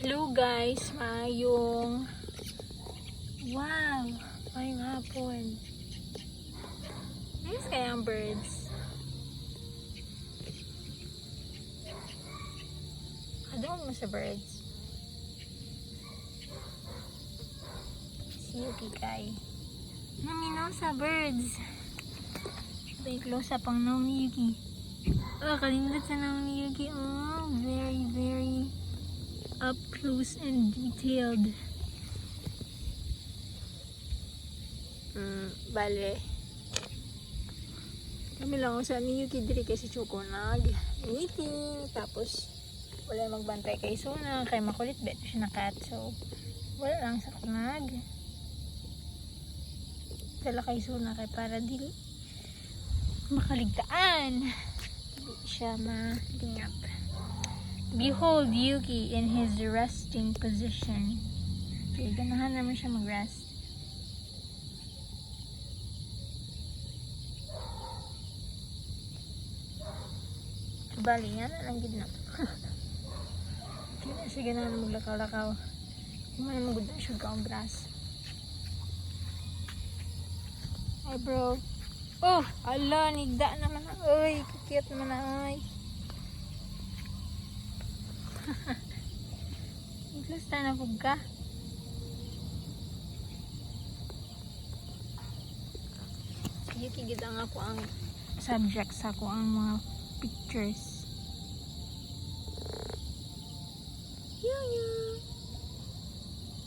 Hello guys, maayong wow, maayong hapon. Nice kaya ang birds. Kadungog mo sa birds. Si Yuki kay naminaw sa birds. Sabay close up ang naong ni Yuki. Oh, kalindot sa naong ni Yuki. Oh, very up close and detailed. Bale. Kami lang sa ni Yuki diri kay si Choco meeting. Tapos wala magbantay kay Suna kay makulit bet siya na cat. So wala lang sa kunag. Dala kay Suna kay para dili makaligtaan. Di siya malingap. Behold Yuki in his resting position. Okay, ganahan naman siya mag-rest. Bali, yan na lang gina. Kaya siya ganahan maglakaw-lakaw. Hindi man magod na siya kaong-brass. Hi bro. Oh, ala, nigda naman na. Uy, kikiyot naman na. Uy. Iglusta na po ka. Yuki gid ang ako ang subject sa ako ang mga pictures. Yaya.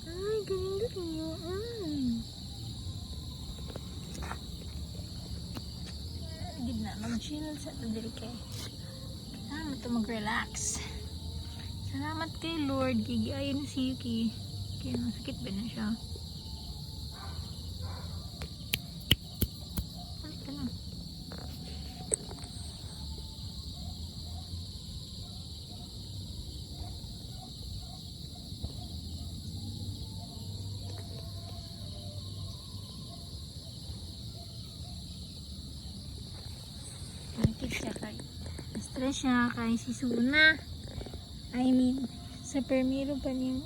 Ay, ganun niyo. Gid na mag-chill sa diri kay. Ito mag-relax. Salamat kay Lord, gigiayon si Yuki. Kaya masakit ba na siya? Balik ka na. Nakikit siya kay. Stress siya kay si Suna. I mean, sa permiro pa niyang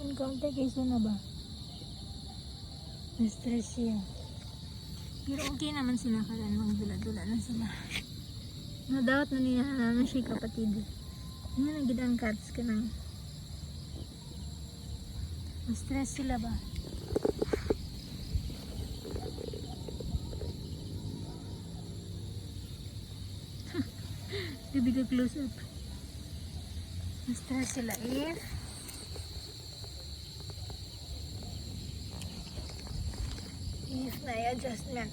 encounter kay Suna ba? Na-stress siya. Pero okay naman sila kalan, magdula-dula na sila. Nadawat na niya na siya kapatid. Yan ang gidang cats ka nang. Na-stress sila ba? Bibigay close up. Na-stress sila if na adjustment.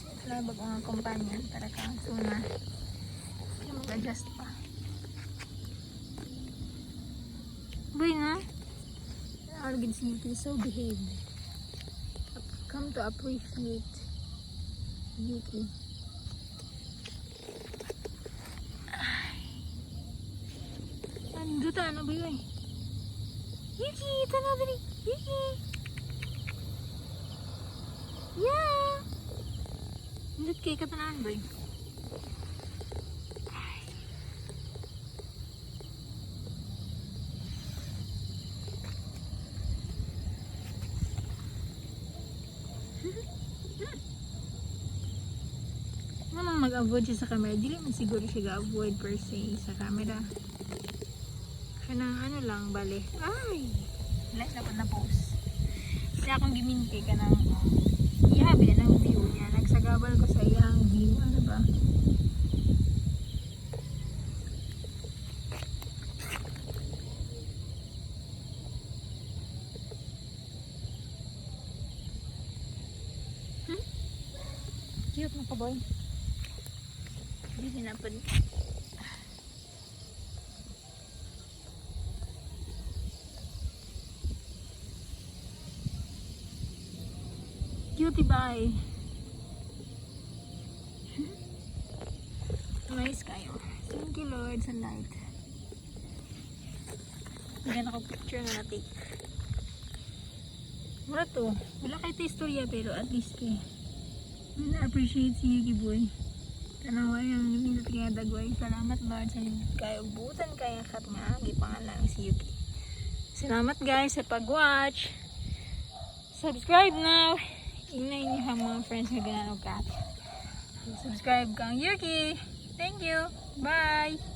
If na bagong companion para kang Suna mag-adjust pa. Boy na argid si Yuki, so behaved. Come to appreciate Yuki. Duta ano ba yun? Yuki, tanaw dali. Yuki. Yeah. Dut kay katanahan ba yun? Namang mag-avoid siya sa camera. Dili man siguro siya ga-avoid per se sa camera. Kanang ano lang, bale. Ay! Like na po na post. Kasi akong giminti ka ng ihabi ng view niya. Nagsagabal ko sa iyang view. Ano ba? Cute na ka boy. Hindi sinapad. Cutie bye. Nice kayo. Thank you Lord sa light. Ganyan ako picture na natin. Wala to. Wala kayo ito istorya pero at least na-appreciate si Yuki boy. Tanawa yung minute kaya dagway. Salamat Lord sa kayo butan kaya kat nga. Gipangalan si Yuki. Salamat guys sa pag-watch. Subscribe now. Ingnan niyo ang mga friends na gananog ka. Subscribe kang Yuki. Thank you. Bye.